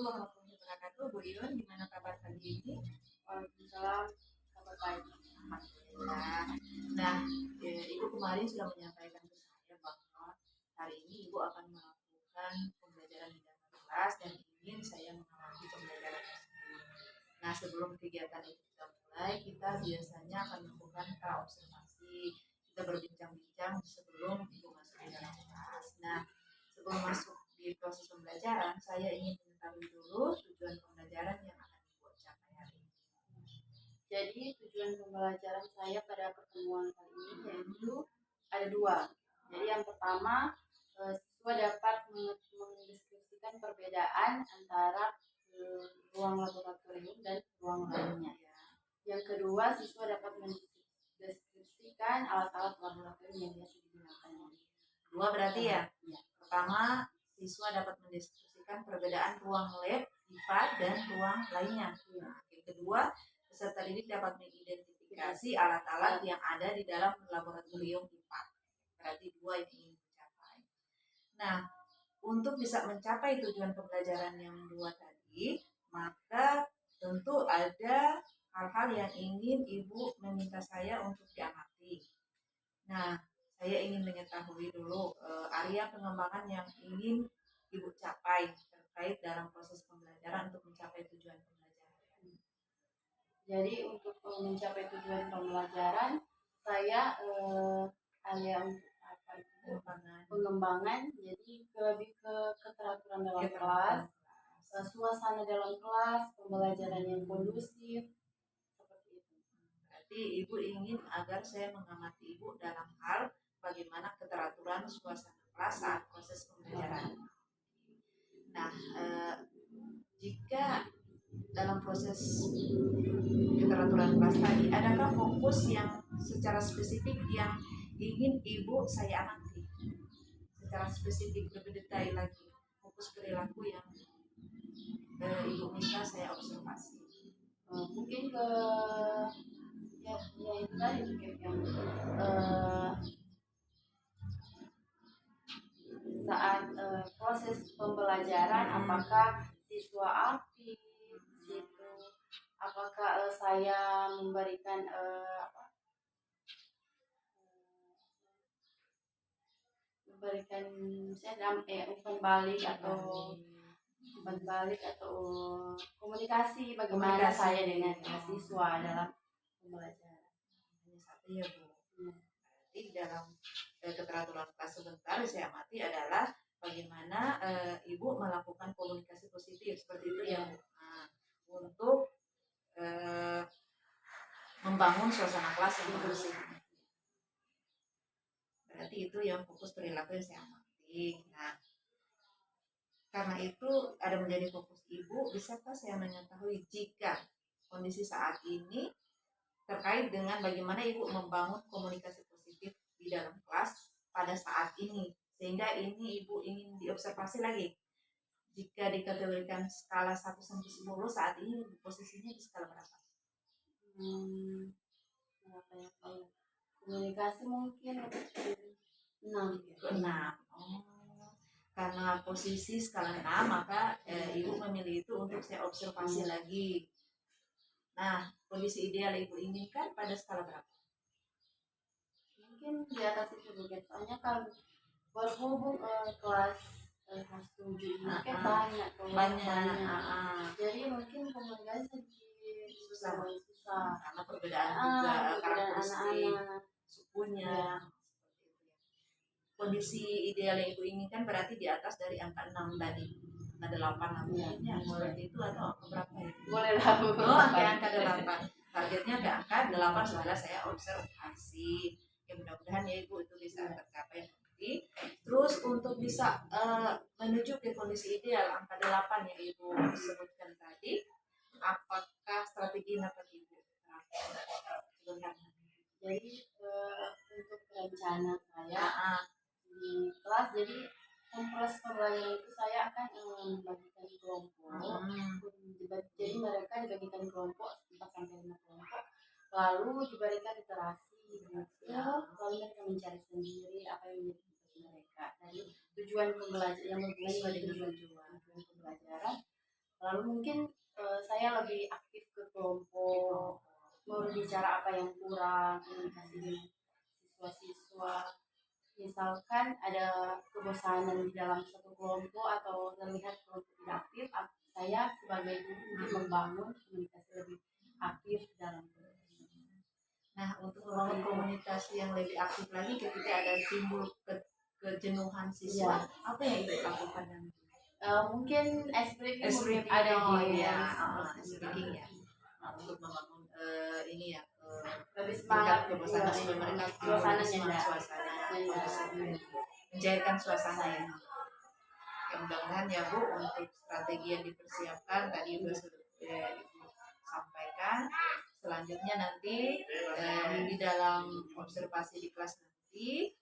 warahmatullahi wabarakatuh. Bu Yun, gimana kabar pagi ini? Waalaikumsalam, kabar baik. Alhamdulillah. Nah, Ibu kemarin sudah menyampaikan ke saya bahwa hari ini Ibu akan melakukan pembelajaran di dalam kelas dan ingin saya mengawasi pembelajaran tersebut. Nah, sebelum kegiatan itu kita mulai, kita biasanya akan melakukan praobservasi. Kita berbincang-bincang sebelum Ibu masuk di dalam kelas. Nah, sebelum masuk di proses pembelajaran, saya ingin mengetahui dulu tujuan pembelajaran yang akan Ibu capai hari ini. Jadi tujuan pembelajaran saya pada pertemuan kali ini yaitu ada dua. Jadi yang pertama, siswa dapat mendeskripsikan perbedaan antara ruang laboratorium dan ruang lainnya. Yang kedua, siswa dapat mendeskripsikan alat-alat laboratorium yang biasa digunakan. Dua berarti ya? Ya. Pertama, siswa dapat mendiskusikan perbedaan ruang lab, IPA, dan ruang lainnya. Nah, yang kedua, peserta didik dapat mengidentifikasi alat-alat yang ada di dalam laboratorium IPA. Berarti dua yang ingin dicapai. Nah, untuk bisa mencapai tujuan pembelajaran yang dua tadi, maka tentu ada hal-hal yang ingin Ibu meminta saya untuk diamati. Nah, saya ingin mengetahui dulu area pengembangan yang ingin Ibu capai terkait dalam proses pembelajaran untuk mencapai tujuan pembelajaran. Jadi untuk mencapai tujuan pembelajaran, saya area untuk apa itu pengembangan. Jadi lebih ke keteraturan dalam kelas, suasana dalam kelas, pembelajaran yang kondusif, seperti itu. Berarti Ibu ingin agar saya mengamati Ibu dalam hal bagaimana keteraturan suasana kelas saat proses pembelajaran. Nah, jika dalam proses keteraturan kelas tadi, adakah fokus yang secara spesifik yang ingin Ibu saya amati? Secara spesifik lebih detail lagi, fokus perilaku yang Ibu minta saya observasi. Mungkin ke ya itu tadi yang saat proses pembelajaran, apakah siswa aktif situ, apakah saya memberikan umpan balik atau komunikasi bagaimana saya dengan siswa dalam pembelajaran. Hanya satu ya Bu. Berarti dalam keteraturan kelas sebentar saya amati adalah bagaimana Ibu melakukan komunikasi positif seperti itu ya Bu. Nah, untuk membangun suasana kelas yang kondusif. Berarti itu yang fokus perilaku yang saya amati. Nah, karena itu ada menjadi fokus Ibu, bisakah saya mengetahui jika kondisi saat ini terkait dengan bagaimana Ibu membangun komunikasi positif di dalam kelas pada saat ini, sehingga ini Ibu ingin diobservasi lagi. Jika dikategorikan skala 1 sampai 10 saat ini posisinya di skala berapa? Komunikasi mungkin 6. Karena posisi skala 6, maka Ibu memilih itu untuk saya observasi lagi. Nah, kondisi ideal Ibu inginkan pada skala berapa? Mungkin di atas itu juga. Soalnya kan berhubung kelas 7 ini kan banyak. Jadi mungkin komunikasi susah karena perbedaan juga karakteristik sukunya. Kondisi ideal yang Ibu inginkan berarti di atas dari angka 6 tadi. Angka 8 namanya seperti itu atau angka berapa ya? Boleh lah. Angka 8. Targetnya ke angka 8 setelah saya observasi. Ya mudah-mudahan ya Ibu itu bisa tercapai nanti. Terus untuk bisa menuju ke kondisi ideal angka 8 yang Ibu sebutkan tadi, apakah strategi yang dapat Ibu terapkan? Jadi untuk rencana saya di kelas, jadi proses pembelajaran itu saya akan membagikan kelompok. Jadi mereka dibagikan kelompok 4 sampai 5 kelompok, lalu diberikan literasi, lalu mereka mencari sendiri apa yang menjadi tugas mereka. Jadi tujuan pembelajaran yang berhubungan dengan tujuan pembelajaran, Lalu mungkin saya lebih aktif ke kelompok, berbicara apa yang kurang, komunikasi dengan siswa-siswa. Misalkan ada kebosanan di dalam satu kelompok atau terlihat kelompok tidak aktif, saya sebagai guru mungkin membangun komunikasi lebih aktif dalam kelompok. Nah, untuk membangun komunikasi yang lebih aktif lagi ketika ada timbul kejenuhan siswa, apa yang ibu lakukan nanti? Mungkin Speaking ada ya, speaking ya. Nah, untuk membangun ini ya, lebih semangat kebosanan mereka, suasana mencairkan suasana ya. Yang mudah-mudahan ya Bu, untuk strategi yang dipersiapkan tadi sudah sampaikan. Selanjutnya nanti di dalam observasi di kelas nanti,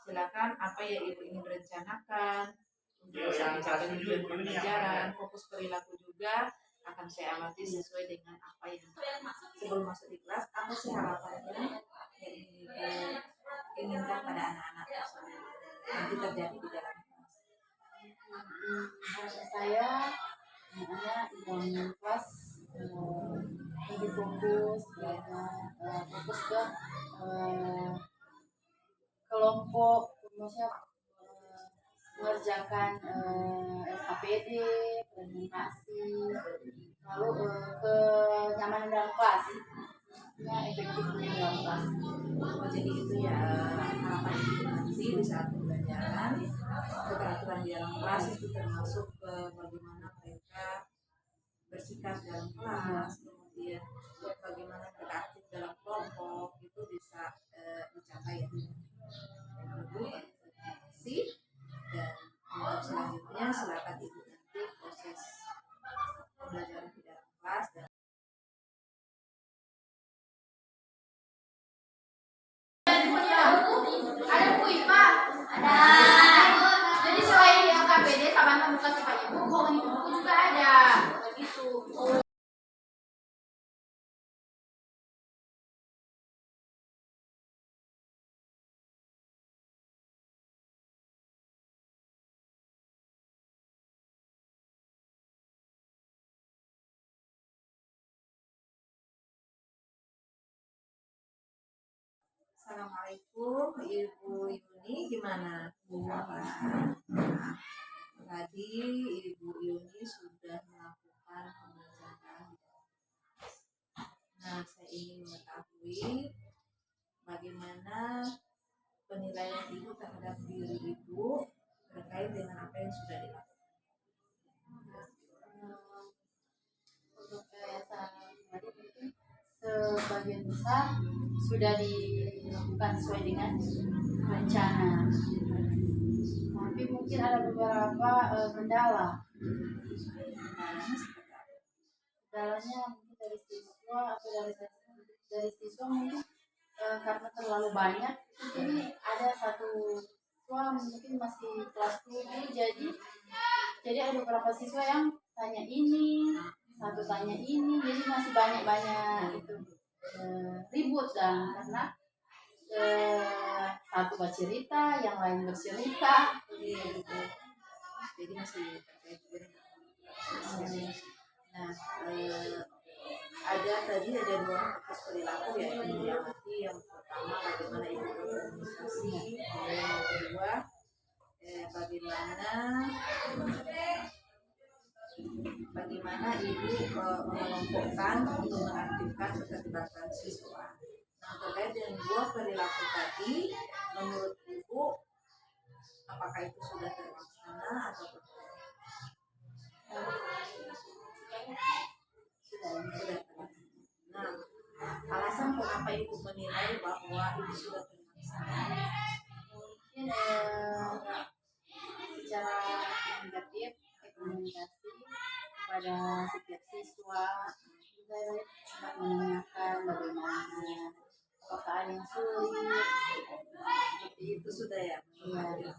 silakan apa yang Ibu ingin rencanakan untuk bisa mencapai tujuan pembelajaran. Fokus perilaku juga akan saya amati sesuai dengan apa yang sebelum masuk di kelas, apa sih harapannya yang ingin inginkan pada anak-anak nanti terjadi di dalam kelas. Saya anak dalam kelas lebih fokus fokus ke kelompok, maksudnya mengerjakan LKPD, presentasi, lalu kenyamanan dalam kelas, efektifnya dalam kelas. Jadi itu ya harapan nanti di saat pembelajaran, keteraturan di dalam kelas itu termasuk bagaimana mereka bersikap dalam kelas, kemudian bagaimana mereka aktif dalam kelompok itu bisa dicapai ya. Yang kedua sih, dan untuk selanjutnya silakan Ibu nanti proses pembelajaran di dalam kelas dan ada Bu Ipa, ada. Jadi selain di LKPD sama muka sifat ibu, buku juga ada. Begitu. Assalamualaikum Ibu Yuni, gimana? Tadi Ibu Yuni sudah melakukan pembelajaran. Nah, saya ingin mengetahui bagaimana penilaian Ibu terhadap diri Ibu terkait dengan apa yang sudah dilakukan. Untuk yayasan mungkin sebagian besar sudah dilakukan sesuai dengan rencana, tapi mungkin ada beberapa kendala. Kendalanya mungkin dari siswa atau dari siswa mungkin karena terlalu banyak, jadi ada satu siswa mungkin masih kelas 7, jadi ada beberapa siswa yang tanya ini, satu tanya ini, jadi masih banyak itu ribut dan karena satu bercerita, yang lain bercerita, gitu. Jadi masih terkait dengan nah, ada dua fokus perilaku ya yang diamati. Yang pertama bagaimana Ibu berkomunikasi, yang kedua bagaimana Ibu mengelompokkan untuk mengaktifkan keterlibatan siswa. Nah, terkait dengan dua perilaku tadi, menurut Ibu apakah itu sudah terlaksana atau tidak? Sudah. Nah, alasan kenapa Ibu menilai bahwa itu sudah terlaksana? Mungkin secara negatif komunikasi kepada setiap siswa, kita sempat menanyakan bagaimana, apakah ada yang sulit, seperti itu sudah ya. Iya.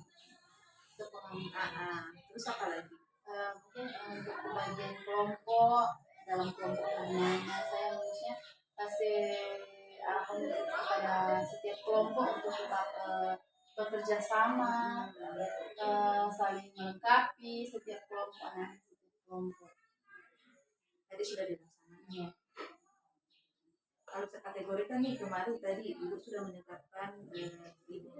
Terus apa lagi? Mungkin untuk pembagian kelompok, dalam kelompok bagaimana saya harusnya kasih arahan kepada setiap kelompok untuk tetap bekerja sama, saling melengkapi setiap kelompok. sudah dilaksanakan. Iya. Kalau kategorikan nih kemarin tadi Ibu sudah menetapkan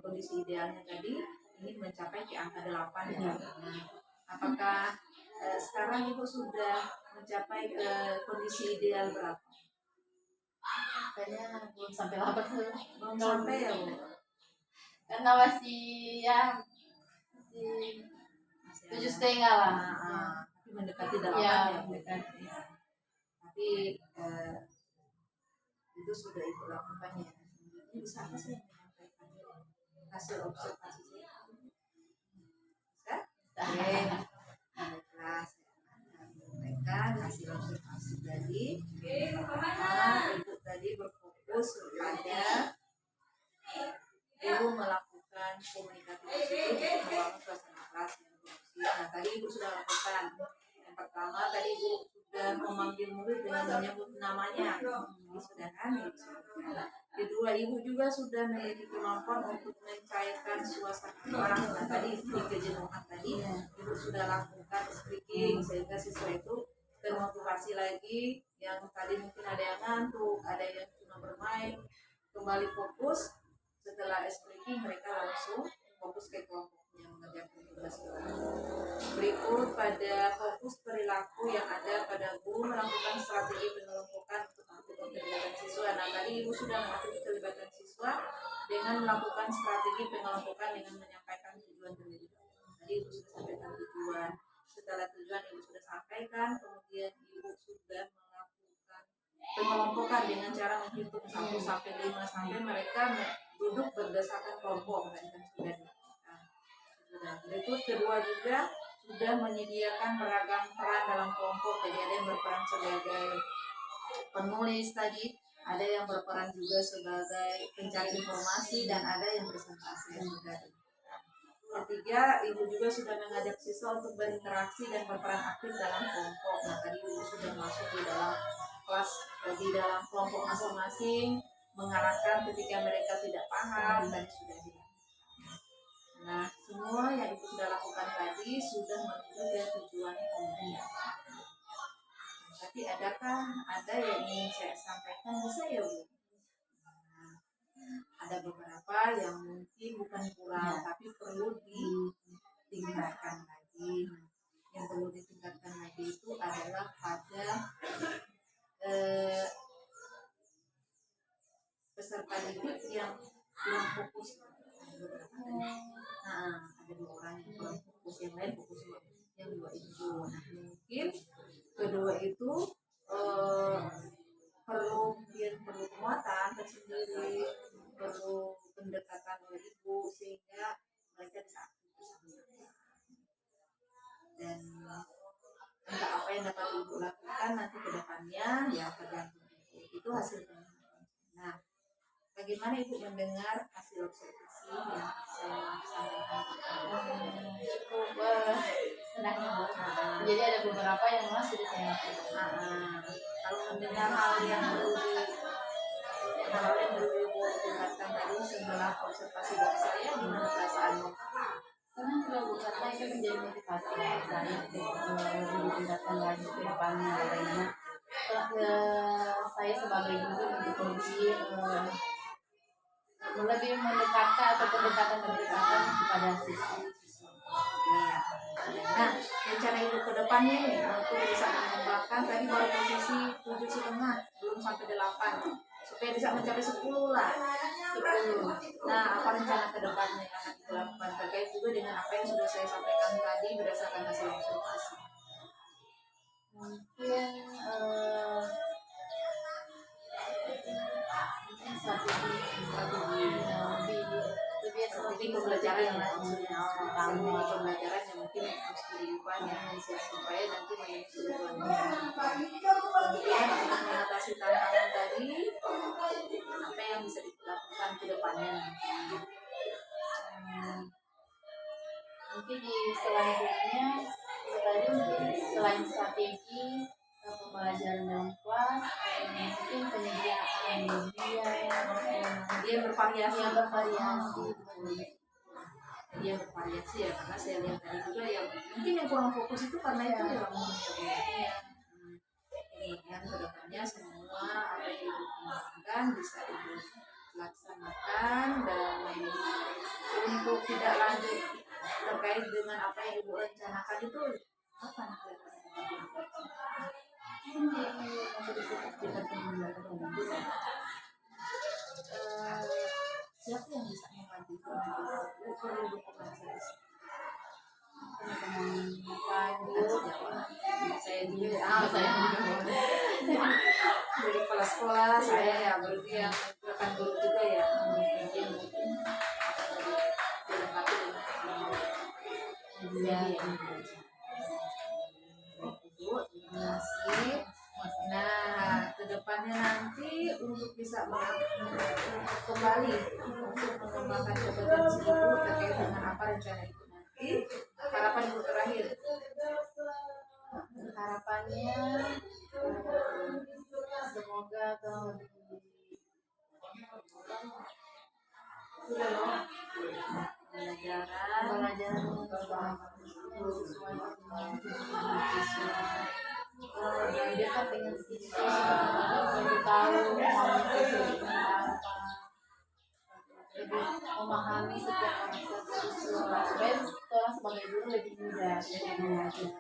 kondisi idealnya tadi ingin mencapai ke angka 8 ya. Nah, apakah sekarang Ibu sudah mencapai ke kondisi ideal berapa? Kayaknya belum sampai 8 tuh. Belum sampai ya Bu? Karena masih ya masih 7,5 lah. Tapi mendekati 8 ya, ya. mendekati. Tapi itu sudah Ibu lakukan ya. Ini bisa apa sih menyampaikan hasil observasi saya? Bisa? Oke. Baiklah, saya menyampaikan hasil observasi tadi. Pertama, Ibu tadi berfokus pada Ibu melakukan komunikasi positif untuk membangun suasana kelas yang kondusif. Nah, tadi Ibu sudah lakukan. Yang pertama, tadi Ibu sudah memanggil murid dengan menyebut namanya. Ini sudah kan? Ibu sudah. Kedua, Ibu juga sudah memiliki kemampuan untuk mencairkan suasana kelas. Nah, tadi di kejenuhan tadi Ibu sudah lakukan speaking sehingga siswa itu termotivasi lagi. Yang tadi mungkin ada yang ngantuk, ada yang cuma bermain, kembali fokus. Setelah speaking mereka langsung fokus ke kelompoknya mengerjakan tugas. Berikut pada fokus perilaku yang ada pada guru melakukan strategi pengelompokan untuk melakukan keterlibatan siswa. Nah, tadi Ibu sudah mengatur keterlibatan siswa dengan melakukan strategi pengelompokan dengan menyampaikan tujuan terlebih dahulu. Tadi Ibu sudah sampaikan tujuan. Setelah tujuan Ibu sudah sampaikan, kemudian Ibu sudah melakukan pengelompokan dengan cara menghitung 1 sampai 5 sampai mereka duduk berdasarkan kelompok dan sudah dilakukan. Berikut kedua juga sudah menyediakan beragam peran dalam kelompok. Jadi ada yang berperan sebagai penulis tadi, ada yang berperan juga sebagai pencari informasi dan ada yang presentasi yang sudah dilakukan. Ketiga, Ibu juga sudah mengajak siswa untuk berinteraksi dan berperan aktif dalam kelompok. Nah, tadi Ibu sudah masuk di dalam kelas, di dalam kelompok masing-masing, mengarahkan ketika mereka tidak paham dan sudah dilakukan. Nah, semua yang Ibu sudah lakukan tadi sudah menuju ke tujuan komunikasi. Tapi adakah ada yang ingin saya sampaikan? Bisa ya Bu? Nah, ada beberapa yang mungkin bukan kurang, tapi perlu ditingkatkan lagi. Yang perlu ditingkatkan lagi itu adalah pada peserta didik yang kurang fokus. Nah, ada 2 orang yang kurang fokus, yang lain fokus yang 2 itu. Nah, mungkin kedua itu perlu penguatan tersendiri, perlu pendekatan oleh Ibu sehingga mereka bisa aktif bersama. Dan entah apa yang dapat Ibu lakukan nanti ke depannya ya tergantung itu hasilnya. Nah, bagaimana Ibu mendengar hasil observasi yang saya sampaikan? Cukup senang ya Bu. Jadi ada beberapa yang memang sudah saya lakukan. Kalau mendengar hal yang perlu Ibu tingkatkan tadi setelah observasi dari saya, gimana perasaanmu? Senang juga Bu, karena itu menjadi motivasi buat saya untuk lebih ditingkatkan lagi ke depannya. Karena saya sebagai guru untuk lebih mendekatkan atau pendekatan kepada siswa. Nah, rencana Ibu ke depannya nih untuk bisa mengembangkan tadi baru posisi 7,5 belum sampai 8 supaya bisa mencapai 10 lah. 10. Nah, apa rencana ke depannya yang akan dilakukan terkait juga dengan apa yang sudah saya sampaikan tadi berdasarkan hasil observasi? Mungkin strategi pembelajaran yang maksudnya pembelajaran yang mungkin harus diubah ya supaya nanti menjadi kemudian untuk mengatasi tantangan tadi apa yang bisa dilakukan ke depannya mungkin di selanjutnya tadi mungkin selain strategi pembelajaran dalam kelas mungkin penyediaan dia bervariasi dia bervariasi ya karena saya lihat tadi juga yang mungkin yang kurang fokus itu karena itu ya sekian, dan untuk tidak lanjut terkait dengan apa yang Ibu rencanakan itu kapan siapa yang bisa membantu Ibu perlu dokumentasi saya juga dari kepala sekolah saya ya berarti yang rekan guru juga ya mungkin dilengkapi dengan Ibu terima kasih. Nah, kedepannya nanti untuk bisa kembali untuk mengembangkan kompetensi Ibu terkait dengan apa rencana Ibu nanti, harapan Ibu terakhir. Harapannya semoga tahun pembelajaran sesuai dekat dengan siswa, lebih tahu maunya siswa apa, lebih memahami setiap karakter siswa, supaya seorang sebagai guru lebih mudah dan mengajar.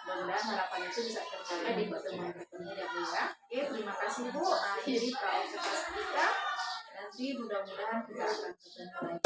Mudah-mudahan harapan itu bisa tercapai di pertemuan berikutnya ya Bu ya. Oke, terima kasih Bu. Akhiri observasi kita. Nanti mudah-mudahan kita akan ketemu lagi.